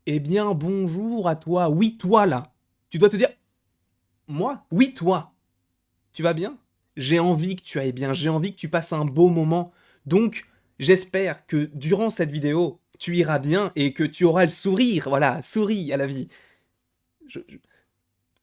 Eh bien, bonjour à toi. Oui, toi là. Tu dois te dire, moi? Oui, toi. Tu vas bien? J'ai envie que tu ailles bien. J'ai envie que tu passes un beau moment. Donc, j'espère que durant cette vidéo, tu iras bien et que tu auras le sourire. Voilà, souris à la vie. Je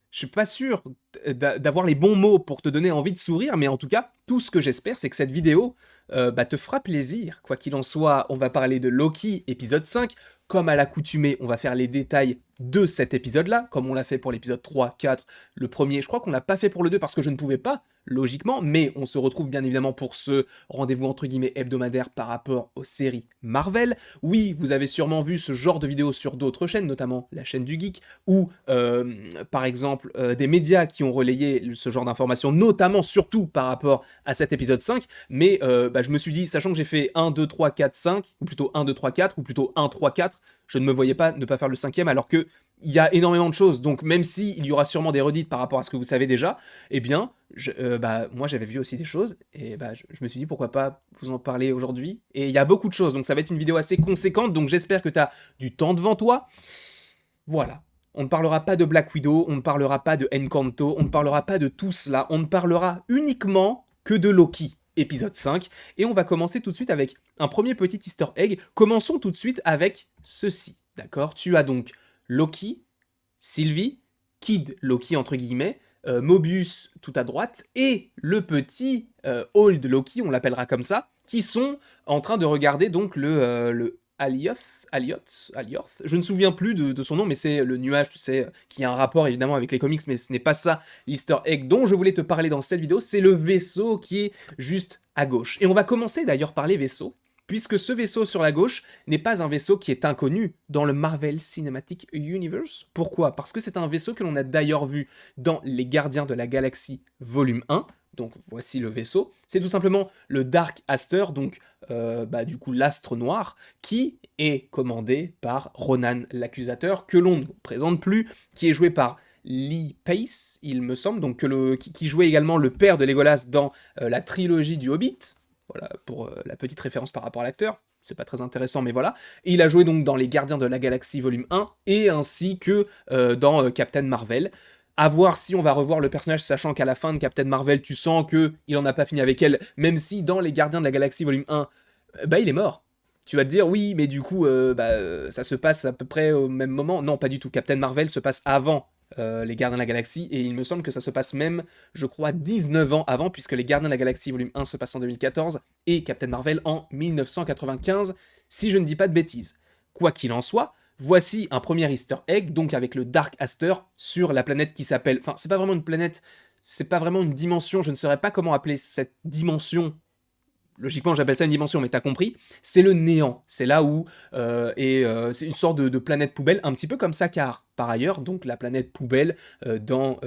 suis pas sûr d'avoir les bons mots pour te donner envie de sourire, mais en tout cas, tout ce que j'espère, c'est que cette vidéo te fera plaisir. Quoi qu'il en soit, on va parler de Loki, épisode 5. Comme à l'accoutumée, on va faire les détails de cet épisode-là, comme on l'a fait pour l'épisode 3, 4, le premier. Je crois qu'on l'a pas fait pour le 2 parce que je ne pouvais pas, logiquement, mais on se retrouve bien évidemment pour ce rendez-vous entre guillemets hebdomadaire par rapport aux séries Marvel. Oui, vous avez sûrement vu ce genre de vidéos sur d'autres chaînes, notamment la chaîne du Geek, ou par exemple des médias qui ont relayé ce genre d'informations, notamment surtout par rapport à cet épisode 5, mais je me suis dit, sachant que j'ai fait 1, 2, 3, 4, 5, ou plutôt 1, 2, 3, 4, ou plutôt 1, 3, 4, je ne me voyais pas ne pas faire le cinquième, alors que il y a énormément de choses, donc même si il y aura sûrement des redites par rapport à ce que vous savez déjà, eh bien, moi j'avais vu aussi des choses, et je me suis dit pourquoi pas vous en parler aujourd'hui, et il y a beaucoup de choses, donc ça va être une vidéo assez conséquente, donc j'espère que tu as du temps devant toi. Voilà. On ne parlera pas de Black Widow, on ne parlera pas de Encanto, on ne parlera pas de tout cela, on ne parlera uniquement que de Loki, épisode 5, et on va commencer tout de suite avec un premier petit easter egg. Commençons tout de suite avec ceci, d'accord? Tu as donc Loki, Sylvie, Kid Loki entre guillemets, Mobius tout à droite, et le petit Old Loki, on l'appellera comme ça, qui sont en train de regarder donc le Alioth. Je ne me souviens plus de son nom, mais c'est le nuage, tu sais, qui a un rapport évidemment avec les comics, mais ce n'est pas ça l'easter egg dont je voulais te parler dans cette vidéo, c'est le vaisseau qui est juste à gauche. Et on va commencer d'ailleurs par les vaisseaux, puisque ce vaisseau sur la gauche n'est pas un vaisseau qui est inconnu dans le Marvel Cinematic Universe. Pourquoi? Parce que c'est un vaisseau que l'on a d'ailleurs vu dans Les Gardiens de la Galaxie volume 1, donc voici le vaisseau. C'est tout simplement le Dark Aster, donc du coup l'astre noir, qui est commandé par Ronan l'accusateur, que l'on ne présente plus, qui est joué par Lee Pace, il me semble, donc qui jouait également le père de Legolas dans la trilogie du Hobbit. Voilà pour la petite référence par rapport à l'acteur. C'est pas très intéressant, mais voilà. Et il a joué donc dans Les Gardiens de la Galaxie volume 1 et ainsi que dans Captain Marvel. À voir si on va revoir le personnage, sachant qu'à la fin de Captain Marvel, tu sens que il en a pas fini avec elle, même si dans Les Gardiens de la Galaxie volume 1, il est mort. Tu vas te dire, oui, mais du coup, ça se passe à peu près au même moment. Non, pas du tout. Captain Marvel se passe avant les Gardiens de la Galaxie, et il me semble que ça se passe même, je crois, 19 ans avant, puisque les Gardiens de la Galaxie volume 1 se passe en 2014, et Captain Marvel en 1995, si je ne dis pas de bêtises. Quoi qu'il en soit, voici un premier easter egg, donc avec le Dark Aster, sur la planète qui s'appelle... Enfin, c'est pas vraiment une planète, c'est pas vraiment une dimension, je ne saurais pas comment appeler cette dimension. Logiquement j'appelle ça une dimension, mais t'as compris, c'est le néant, c'est là où, c'est une sorte de planète poubelle, un petit peu comme Sakaar, par ailleurs, donc la planète poubelle dans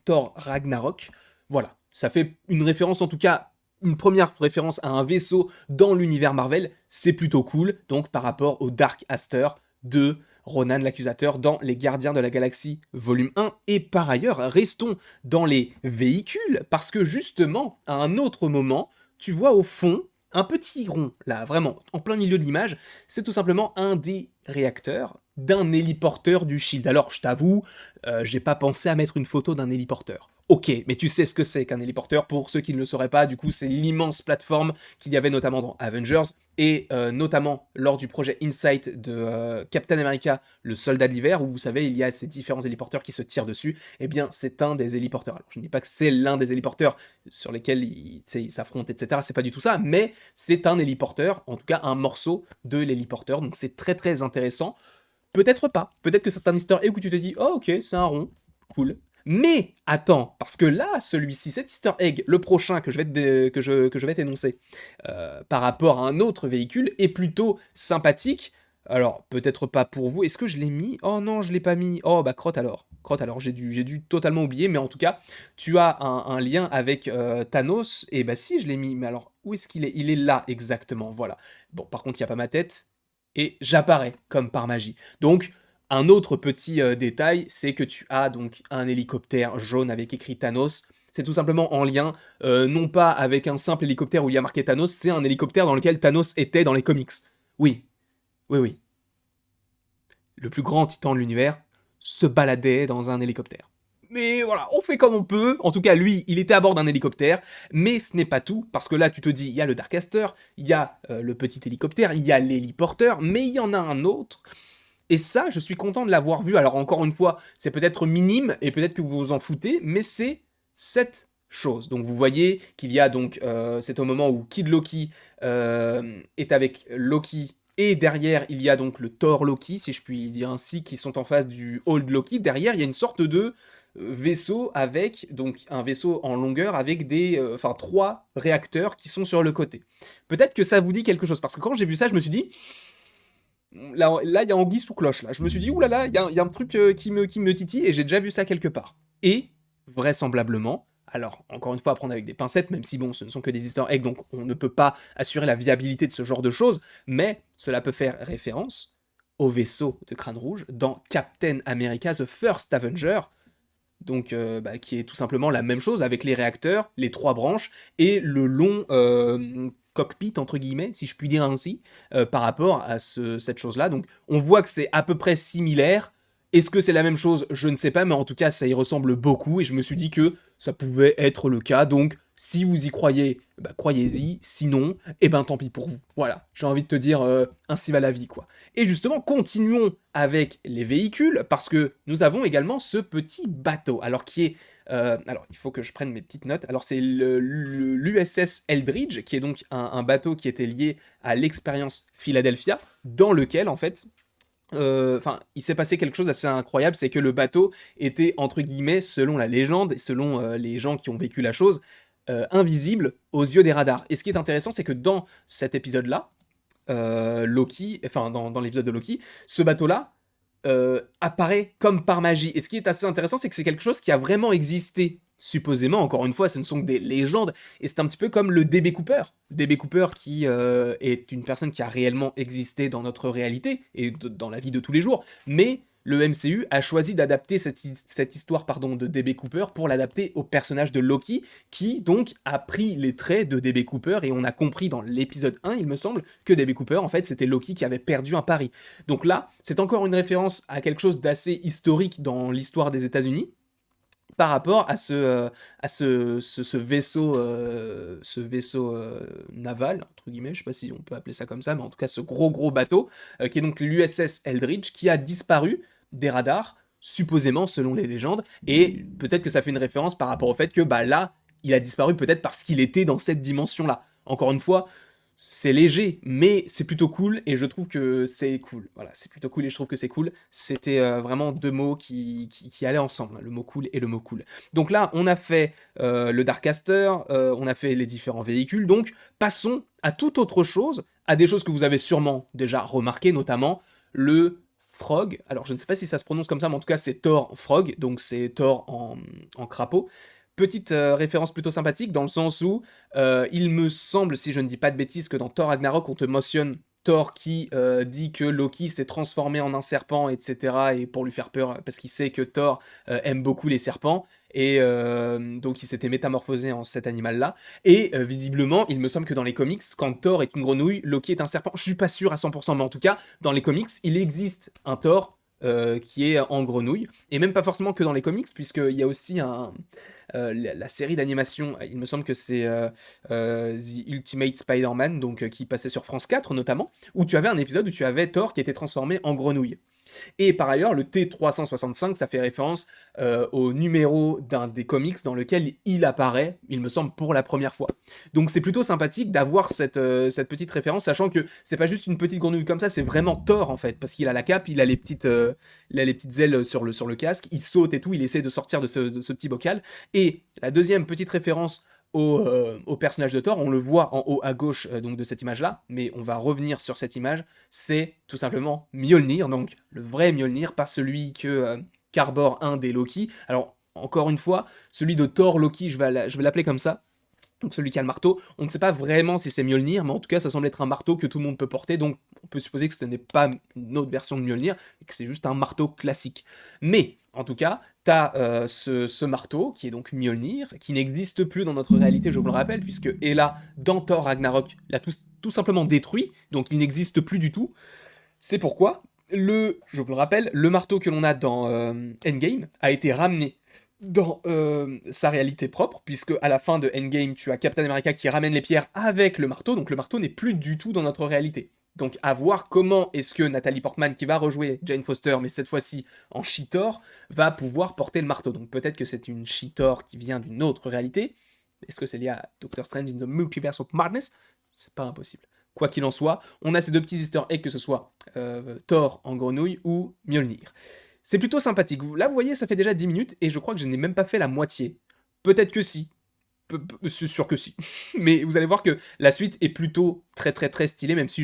Thor Ragnarok, voilà, ça fait une référence en tout cas, une première référence à un vaisseau dans l'univers Marvel, c'est plutôt cool, donc par rapport au Dark Aster de Ronan l'accusateur dans Les Gardiens de la Galaxie volume 1, et par ailleurs, restons dans les véhicules, parce que justement, à un autre moment, tu vois au fond un petit rond, là, vraiment, en plein milieu de l'image, c'est tout simplement un des réacteurs d'un héliporteur du Shield. Alors, je t'avoue, j'ai pas pensé à mettre une photo d'un héliporteur. Ok, mais tu sais ce que c'est qu'un héliporteur, pour ceux qui ne le sauraient pas, du coup c'est l'immense plateforme qu'il y avait notamment dans Avengers, et notamment lors du projet Insight de Captain America, le soldat de l'hiver, où vous savez, il y a ces différents héliporteurs qui se tirent dessus, eh bien c'est un des héliporteurs. Alors je ne dis pas que c'est l'un des héliporteurs sur lesquels ils s'affrontent, etc., c'est pas du tout ça, mais c'est un héliporteur, en tout cas un morceau de l'héliporteur, donc c'est très très intéressant. Peut-être pas, peut-être que c'est un easter egg où tu te dis, oh ok, c'est un rond, cool. Mais attends, parce que là, celui-ci, cet easter egg, le prochain que je vais t'énoncer, par rapport à un autre véhicule, est plutôt sympathique. Alors, peut-être pas pour vous. Est-ce que je l'ai mis? Oh non, je l'ai pas mis. Oh bah crotte alors. Crotte alors, j'ai dû totalement oublier. Mais en tout cas, tu as un lien avec Thanos. Et bah si, je l'ai mis. Mais alors, où est-ce qu'il est? Il est là, exactement. Voilà. Bon, par contre, il n'y a pas ma tête. Et j'apparais comme par magie. Donc, un autre petit détail, c'est que tu as donc un hélicoptère jaune avec écrit Thanos. C'est tout simplement en lien, non pas avec un simple hélicoptère où il y a marqué Thanos, c'est un hélicoptère dans lequel Thanos était dans les comics. Oui, oui, oui. le plus grand titan de l'univers, se baladait dans un hélicoptère. Mais voilà, on fait comme on peut. En tout cas, lui, il était à bord d'un hélicoptère. Mais ce n'est pas tout, parce que là, tu te dis, il y a le Darkcaster, il y a le petit hélicoptère, il y a l'héliporteur, mais il y en a un autre. Et ça, je suis content de l'avoir vu. Alors encore une fois, c'est peut-être minime, et peut-être que vous vous en foutez, mais c'est cette chose. Donc vous voyez qu'il y a donc, c'est au moment où Kid Loki est avec Loki, et derrière, il y a donc le Thor Loki, si je puis dire ainsi, qui sont en face du Old Loki. Derrière, il y a une sorte de vaisseau avec, donc un vaisseau en longueur avec des, enfin 3 réacteurs qui sont sur le côté. Peut-être que ça vous dit quelque chose, parce que quand j'ai vu ça, je me suis dit, là, il y a anguille sous cloche, là. Je me suis dit, oulala, il y a un truc qui me titille, et j'ai déjà vu ça quelque part. Et, vraisemblablement, alors, encore une fois, à prendre avec des pincettes, même si, bon, ce ne sont que des easter eggs, donc on ne peut pas assurer la viabilité de ce genre de choses, mais cela peut faire référence au vaisseau de Crâne Rouge dans Captain America The First Avenger, donc qui est tout simplement la même chose avec les réacteurs, les 3 branches et le long cockpit entre guillemets, si je puis dire ainsi, par rapport à cette chose-là. Donc on voit que c'est à peu près similaire. Est-ce que c'est la même chose? Je ne sais pas, mais en tout cas ça y ressemble beaucoup et je me suis dit que ça pouvait être le cas. Donc si vous y croyez, bah, croyez-y. Sinon, eh ben tant pis pour vous. Voilà, j'ai envie de te dire ainsi va la vie quoi. Et justement, continuons avec les véhicules, parce que nous avons également ce petit bateau, alors qui est... alors, il faut que je prenne mes petites notes. Alors, c'est l'USS Eldridge, qui est donc un bateau qui était lié à l'expérience Philadelphia, dans lequel, en fait, enfin, il s'est passé quelque chose d'assez incroyable, c'est que le bateau était, entre guillemets, selon la légende, et selon les gens qui ont vécu la chose, invisible aux yeux des radars. Et ce qui est intéressant, c'est que dans cet épisode-là, Loki, enfin dans l'épisode de Loki, ce bateau-là apparaît comme par magie. Et ce qui est assez intéressant, c'est que c'est quelque chose qui a vraiment existé. Supposément, encore une fois, ce ne sont que des légendes, et c'est un petit peu comme le DB Cooper. DB Cooper qui est une personne qui a réellement existé dans notre réalité, et dans la vie de tous les jours, mais le MCU a choisi d'adapter cette histoire pardon, de DB Cooper pour l'adapter au personnage de Loki, qui donc a pris les traits de DB Cooper, et on a compris dans l'épisode 1, il me semble, que DB Cooper, en fait, c'était Loki qui avait perdu un pari. Donc là, c'est encore une référence à quelque chose d'assez historique dans l'histoire des États-Unis, par rapport à ce vaisseau, naval, entre guillemets, je sais pas si on peut appeler ça comme ça, mais en tout cas ce gros bateau, qui est donc l'USS Eldridge, qui a disparu des radars, supposément, selon les légendes, et peut-être que ça fait une référence par rapport au fait que, bah là, il a disparu peut-être parce qu'il était dans cette dimension-là. Encore une fois, c'est léger, mais c'est plutôt cool, et je trouve que c'est cool. Voilà, c'est plutôt cool, et je trouve que c'est cool. C'était vraiment 2 mots qui allaient ensemble, hein, le mot cool et le mot cool. Donc là, on a fait le Darkcaster, on a fait les différents véhicules, donc passons à toute autre chose, à des choses que vous avez sûrement déjà remarquées, notamment le Frog. Alors je ne sais pas si ça se prononce comme ça, mais en tout cas c'est Thor Frog, donc c'est Thor en crapaud. Petite référence plutôt sympathique, dans le sens où il me semble, si je ne dis pas de bêtises, que dans Thor Ragnarok, on te mentionne Thor qui dit que Loki s'est transformé en un serpent, etc. Et pour lui faire peur, parce qu'il sait que Thor aime beaucoup les serpents, et donc il s'était métamorphosé en cet animal-là. Et visiblement, il me semble que dans les comics, quand Thor est une grenouille, Loki est un serpent. Je suis pas sûr à 100%, mais en tout cas, dans les comics, il existe un Thor qui est en grenouille, et même pas forcément que dans les comics, puisqu'il y a aussi la série d'animation, il me semble que c'est The Ultimate Spider-Man, donc qui passait sur France 4 notamment, où tu avais un épisode où tu avais Thor qui était transformé en grenouille. Et par ailleurs, le T365, ça fait référence au numéro d'un des comics dans lequel il apparaît, il me semble, pour la première fois. Donc c'est plutôt sympathique d'avoir cette petite référence, sachant que c'est pas juste une petite grenouille comme ça, c'est vraiment Thor en fait, parce qu'il a la cape, il a les petites ailes sur le casque, il saute et tout, il essaie de sortir de ce petit bocal. Et la deuxième petite référence au personnage de Thor, on le voit en haut à gauche donc de cette image-là, mais on va revenir sur cette image, c'est tout simplement Mjolnir, donc le vrai Mjolnir, pas celui qu'arbore un des Loki. Alors, encore une fois, celui de Thor Loki, je vais l'appeler comme ça, donc celui qui a le marteau, on ne sait pas vraiment si c'est Mjolnir, mais en tout cas ça semble être un marteau que tout le monde peut porter, donc on peut supposer que ce n'est pas une autre version de Mjolnir, et que c'est juste un marteau classique. Mais, en tout cas, t'as ce marteau, qui est donc Mjolnir, qui n'existe plus dans notre réalité, je vous le rappelle, puisque Hela, dans Thor Ragnarok, l'a tout simplement détruit, donc il n'existe plus du tout. C'est pourquoi je vous le rappelle, le marteau que l'on a dans Endgame a été ramené dans sa réalité propre, puisque à la fin de Endgame, tu as Captain America qui ramène les pierres avec le marteau, donc le marteau n'est plus du tout dans notre réalité. Donc à voir comment est-ce que Nathalie Portman, qui va rejouer Jane Foster, mais cette fois-ci en She-Thor, va pouvoir porter le marteau. Donc peut-être que c'est une She-Thor qui vient d'une autre réalité. Est-ce que c'est lié à Doctor Strange in the Multiverse of Madness? C'est pas impossible. Quoi qu'il en soit, on a ces deux petits easter eggs, que ce soit Thor en grenouille ou Mjolnir. C'est plutôt sympathique. Là, vous voyez, ça fait déjà 10 minutes et je crois que je n'ai même pas fait la moitié. Peut-être que si. C'est sûr que si. Mais vous allez voir que la suite est plutôt très très très stylée, même si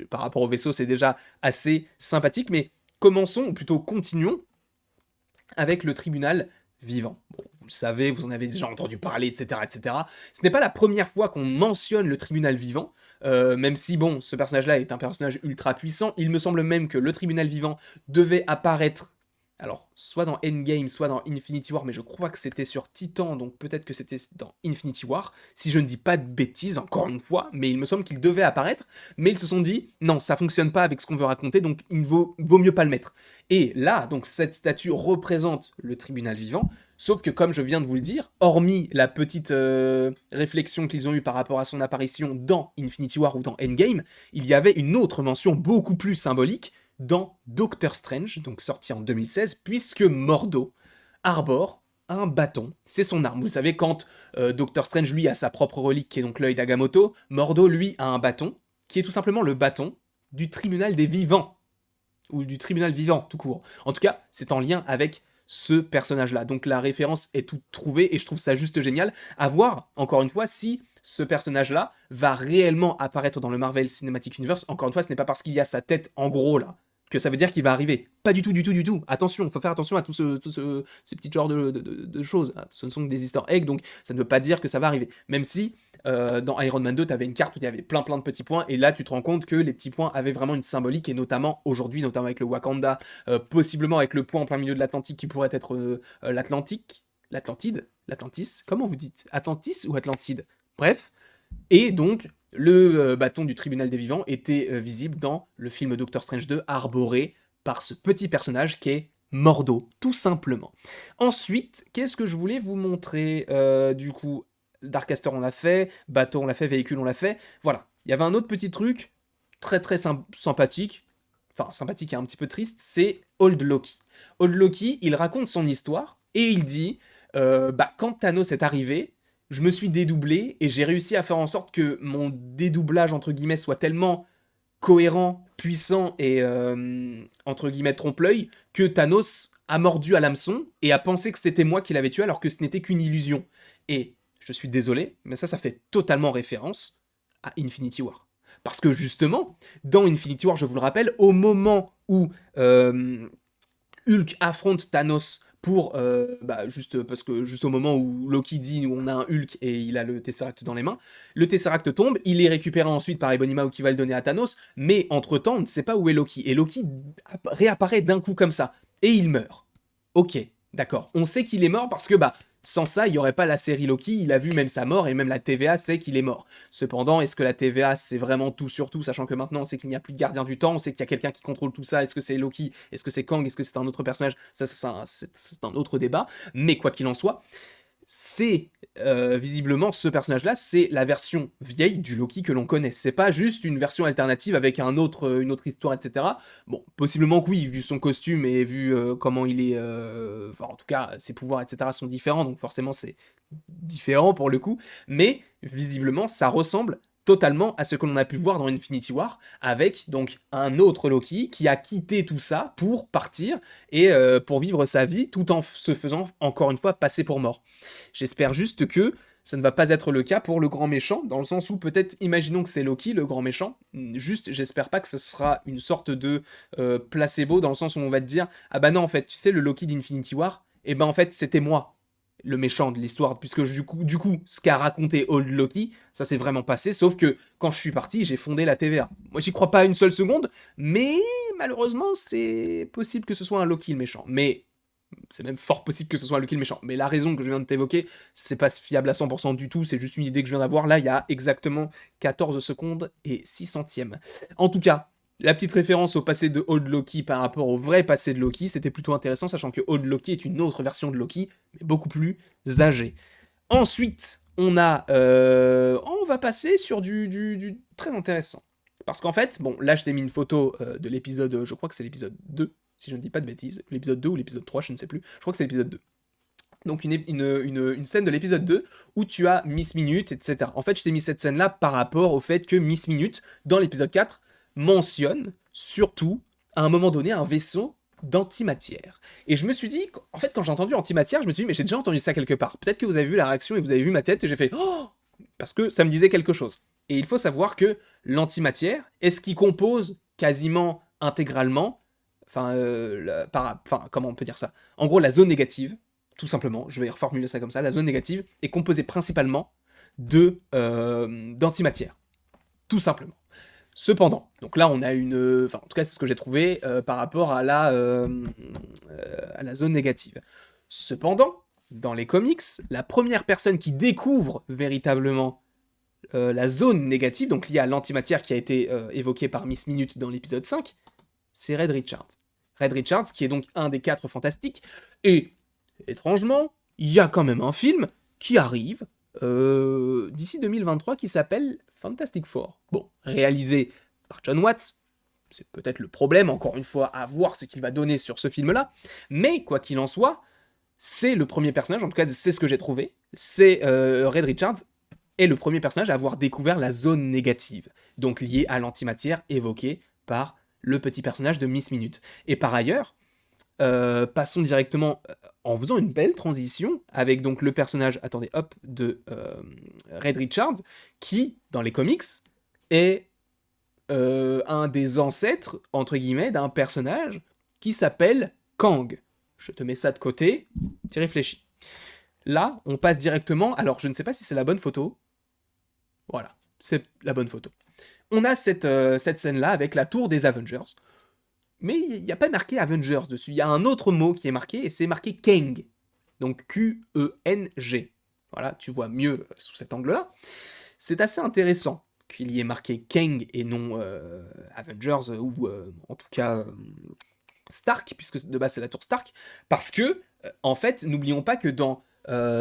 par rapport au vaisseau, c'est déjà assez sympathique. Mais commençons, ou plutôt continuons, avec le tribunal vivant. Bon, vous le savez, vous en avez déjà entendu parler, etc. etc. Ce n'est pas la première fois qu'on mentionne le tribunal vivant, même si, bon, ce personnage-là est un personnage ultra puissant. Il me semble même que le tribunal vivant devait apparaître, alors, soit dans Endgame, soit dans Infinity War, mais je crois que c'était sur Titan, donc peut-être que c'était dans Infinity War, si je ne dis pas de bêtises, encore une fois, mais il me semble qu'il devait apparaître, mais ils se sont dit, non, ça fonctionne pas avec ce qu'on veut raconter, donc il vaut mieux pas le mettre. Et là, donc cette statue représente le tribunal vivant, sauf que comme je viens de vous le dire, hormis la petite réflexion qu'ils ont eue par rapport à son apparition dans Infinity War ou dans Endgame, il y avait une autre mention beaucoup plus symbolique dans Doctor Strange, donc sorti en 2016, puisque Mordo arbore un bâton. C'est son arme. Vous savez, quand Doctor Strange, lui, a sa propre relique, qui est donc l'œil d'Agamotto, Mordo, lui, a un bâton, qui est tout simplement le bâton du tribunal des vivants. Ou du tribunal vivant, tout court. En tout cas, c'est en lien avec ce personnage-là. Donc la référence est toute trouvée, et je trouve ça juste génial. À voir, encore une fois, si ce personnage-là va réellement apparaître dans le Marvel Cinematic Universe. Encore une fois, ce n'est pas parce qu'il y a sa tête en gros, là, que ça veut dire qu'il va arriver. Pas du tout, du tout, du tout. Attention, faut faire attention à ces petits genres de choses. Ce ne sont que des easter eggs, donc ça ne veut pas dire que ça va arriver. Même si, dans Iron Man 2, tu avais une carte où il y avait plein de petits points, et là, tu te rends compte que les petits points avaient vraiment une symbolique, et notamment aujourd'hui, notamment avec le Wakanda, possiblement avec le point en plein milieu de l'Atlantique qui pourrait être l'Atlantis, comment vous dites? Atlantis ou Atlantide? Bref, et donc, le bâton du tribunal des vivants était visible dans le film Doctor Strange 2, arboré par ce petit personnage qui est Mordo, tout simplement. Ensuite, qu'est-ce que je voulais vous montrer? Du coup, Darkcaster on l'a fait, bateau on l'a fait, véhicule on l'a fait. Voilà, il y avait un autre petit truc très très sympathique, enfin sympathique et un petit peu triste, c'est Old Loki. Old Loki, il raconte son histoire et il dit, quand Thanos est arrivé, je me suis dédoublé et j'ai réussi à faire en sorte que mon dédoublage, entre guillemets, soit tellement cohérent, puissant et, entre guillemets, trompe-l'œil, que Thanos a mordu à l'hameçon et a pensé que c'était moi qui l'avais tué alors que ce n'était qu'une illusion. Et je suis désolé, mais ça fait totalement référence à Infinity War. Parce que justement, dans Infinity War, je vous le rappelle, au moment où Hulk affronte Thanos pour juste parce que juste au moment où Loki dit on a un Hulk et il a le Tesseract dans les mains, le Tesseract tombe, il est récupéré ensuite par Ebony qui va le donner à Thanos, mais entre-temps, on ne sait pas où est Loki et Loki réapparaît d'un coup comme ça et il meurt. OK, d'accord. On sait qu'il est mort parce que sans ça, il n'y aurait pas la série Loki, il a vu même sa mort, et même la TVA sait qu'il est mort. Cependant, est-ce que la TVA c'est vraiment tout sur tout, sachant que maintenant on sait qu'il n'y a plus de gardien du temps, on sait qu'il y a quelqu'un qui contrôle tout ça, est-ce que c'est Loki, est-ce que c'est Kang, est-ce que c'est un autre personnage, ça c'est un autre débat, mais quoi qu'il en soit, c'est visiblement ce personnage-là, c'est la version vieille du Loki que l'on connaît. C'est pas juste une version alternative avec une autre histoire, etc. Bon, possiblement que oui, vu son costume et vu comment il est... en tout cas, ses pouvoirs, etc. sont différents, donc forcément c'est différent pour le coup. Mais visiblement, ça ressemble totalement à ce que l'on a pu voir dans Infinity War, avec donc un autre Loki qui a quitté tout ça pour partir et pour vivre sa vie tout en se faisant encore une fois passer pour mort. J'espère juste que ça ne va pas être le cas pour le grand méchant, dans le sens où peut-être, imaginons que c'est Loki, le grand méchant, juste j'espère pas que ce sera une sorte de placebo, dans le sens où on va te dire, ah bah non en fait, tu sais le Loki d'Infinity War, et ben en fait c'était moi, le méchant de l'histoire, puisque du coup, ce qu'a raconté Old Loki, ça s'est vraiment passé, sauf que quand je suis parti, j'ai fondé la TVA. Moi, j'y crois pas une seule seconde, mais malheureusement, c'est possible que ce soit un Loki le méchant. Mais c'est même fort possible que ce soit un Loki le méchant. Mais la raison que je viens de t'évoquer, c'est pas fiable à 100% du tout, c'est juste une idée que je viens d'avoir. Là, il y a exactement 14 secondes et 6 centièmes. En tout cas, La petite référence au passé de Old Loki par rapport au vrai passé de Loki, c'était plutôt intéressant, sachant que Old Loki est une autre version de Loki, mais beaucoup plus âgée. Ensuite, on va passer sur du très intéressant. Parce qu'en fait, bon, là je t'ai mis une photo de l'épisode, je crois que c'est l'épisode 2, si je ne dis pas de bêtises. L'épisode 2 ou l'épisode 3, je ne sais plus. Je crois que c'est l'épisode 2. Donc une scène de l'épisode 2 où tu as Miss Minute, etc. En fait, je t'ai mis cette scène-là par rapport au fait que Miss Minute, dans l'épisode 4, mentionne surtout, à un moment donné, un vaisseau d'antimatière. Et je me suis dit, en fait, quand j'ai entendu antimatière, je me suis dit, mais j'ai déjà entendu ça quelque part. Peut-être que vous avez vu la réaction et vous avez vu ma tête et j'ai fait, oh, parce que ça me disait quelque chose. Et il faut savoir que l'antimatière est ce qui compose quasiment intégralement, comment on peut dire ça. En gros, la zone négative, tout simplement, je vais reformuler ça comme ça, la zone négative est composée principalement d'antimatière, tout simplement. Cependant, donc là on a en tout cas c'est ce que j'ai trouvé par rapport à la zone négative. Cependant, dans les comics, la première personne qui découvre véritablement la zone négative, donc liée à l'antimatière qui a été évoquée par Miss Minute dans l'épisode 5, c'est Red Richards. Red Richards, qui est donc un des 4 fantastiques, et étrangement, il y a quand même un film qui arrive d'ici 2023 qui s'appelle Fantastic Four. Bon, réalisé par John Watts, c'est peut-être le problème, encore une fois, à voir ce qu'il va donner sur ce film-là, mais quoi qu'il en soit, c'est le premier personnage, en tout cas c'est ce que j'ai trouvé, c'est Red Richards est le premier personnage à avoir découvert la zone négative, donc liée à l'antimatière évoquée par le petit personnage de Miss Minute. Et par ailleurs, passons directement en faisant une belle transition avec donc le personnage, attendez, hop, de Red Richards, qui, dans les comics, est un des ancêtres, entre guillemets, d'un personnage qui s'appelle Kang. Je te mets ça de côté, tu réfléchis. Là, on passe directement, alors je ne sais pas si c'est la bonne photo, voilà, c'est la bonne photo. On a cette scène-là avec la tour des Avengers, mais il n'y a pas marqué Avengers dessus. Il y a un autre mot qui est marqué, et c'est marqué Kang. Donc Q-E-N-G. Voilà, tu vois mieux sous cet angle-là. C'est assez intéressant qu'il y ait marqué Kang et non Avengers, ou en tout cas Stark, puisque de base c'est la tour Stark, parce que, en fait, n'oublions pas que dans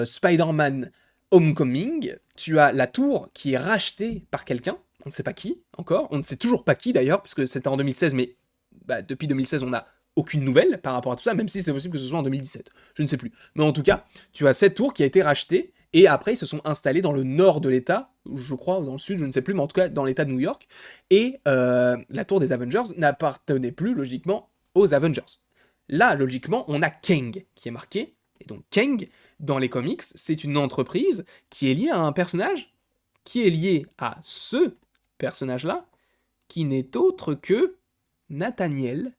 Spider-Man Homecoming, tu as la tour qui est rachetée par quelqu'un, on ne sait pas qui encore, on ne sait toujours pas qui d'ailleurs, puisque c'était en 2016, mais depuis 2016 on n'a aucune nouvelle par rapport à tout ça, même si c'est possible que ce soit en 2017, je ne sais plus. Mais en tout cas, tu as cette tour qui a été rachetée, et après ils se sont installés dans le nord de l'État, je crois, ou dans le sud, je ne sais plus, mais en tout cas dans l'État de New York, et la tour des Avengers n'appartenait plus logiquement aux Avengers. Là, logiquement, on a Kang qui est marqué, et donc Kang, dans les comics, c'est une entreprise qui est liée à un personnage qui est lié à ce personnage-là, qui n'est autre que Nathaniel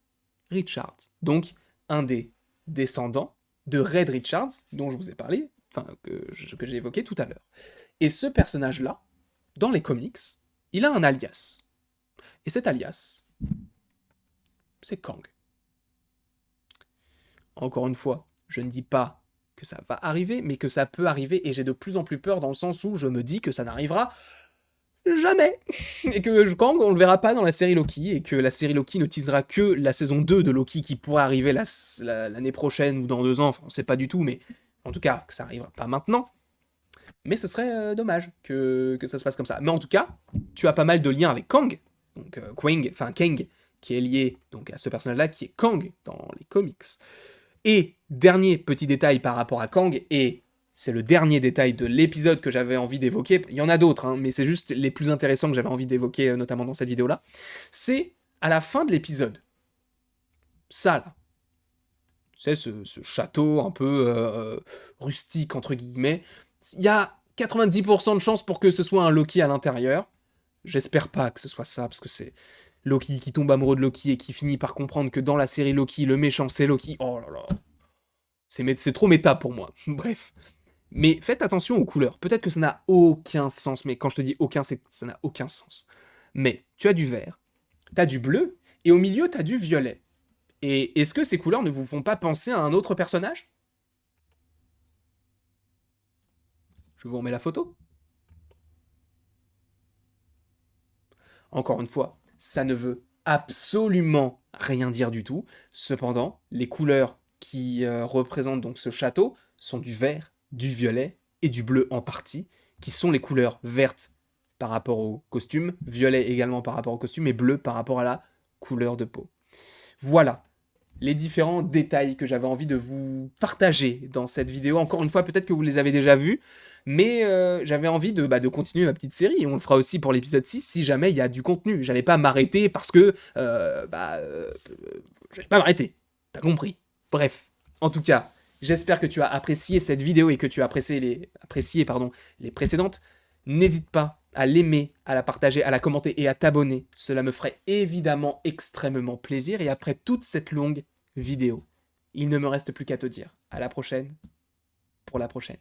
Richards. Donc, un des descendants de Red Richards, dont je vous ai parlé, que j'ai évoqué tout à l'heure. Et ce personnage-là, dans les comics, il a un alias. Et cet alias, c'est Kang. Encore une fois, je ne dis pas que ça va arriver, mais que ça peut arriver, et j'ai de plus en plus peur dans le sens où je me dis que ça n'arrivera jamais. Et que Kang, on le verra pas dans la série Loki, et que la série Loki n'utilisera que la saison 2 de Loki qui pourrait arriver l'année prochaine ou dans 2 ans, enfin on sait pas du tout, mais en tout cas, que ça arrivera pas maintenant. Mais ce serait dommage que ça se passe comme ça. Mais en tout cas, tu as pas mal de liens avec Kang, donc Kang, qui est lié donc à ce personnage-là qui est Kang dans les comics. Et dernier petit détail par rapport à Kang, et c'est le dernier détail de l'épisode que j'avais envie d'évoquer, il y en a d'autres, hein, mais c'est juste les plus intéressants que j'avais envie d'évoquer, notamment dans cette vidéo-là, c'est à la fin de l'épisode. Ça, là. C'est ce château un peu rustique, entre guillemets. Il y a 90% de chances pour que ce soit un Loki à l'intérieur. J'espère pas que ce soit ça, parce que c'est Loki qui tombe amoureux de Loki et qui finit par comprendre que dans la série Loki, le méchant c'est Loki. Oh là là. C'est trop méta pour moi. Bref. Mais faites attention aux couleurs. Peut-être que ça n'a aucun sens, mais quand je te dis aucun, c'est que ça n'a aucun sens. Mais tu as du vert, tu as du bleu, et au milieu, tu as du violet. Et est-ce que ces couleurs ne vous font pas penser à un autre personnage? Je vous remets la photo. Encore une fois, ça ne veut absolument rien dire du tout. Cependant, les couleurs qui représentent donc ce château sont du vert, du violet et du bleu en partie, qui sont les couleurs vertes par rapport au costume, violet également par rapport au costume et bleu par rapport à la couleur de peau. Voilà les différents détails que j'avais envie de vous partager dans cette vidéo. Encore une fois, peut-être que vous les avez déjà vus, mais j'avais envie de continuer ma petite série. On le fera aussi pour l'épisode 6 si jamais il y a du contenu. J'allais pas m'arrêter parce que... j'allais pas m'arrêter. T'as compris. Bref, en tout cas, j'espère que tu as apprécié cette vidéo et que tu as apprécié les précédentes. N'hésite pas à l'aimer, à la partager, à la commenter et à t'abonner. Cela me ferait évidemment extrêmement plaisir. Et après toute cette longue vidéo, il ne me reste plus qu'à te dire à la prochaine pour la prochaine.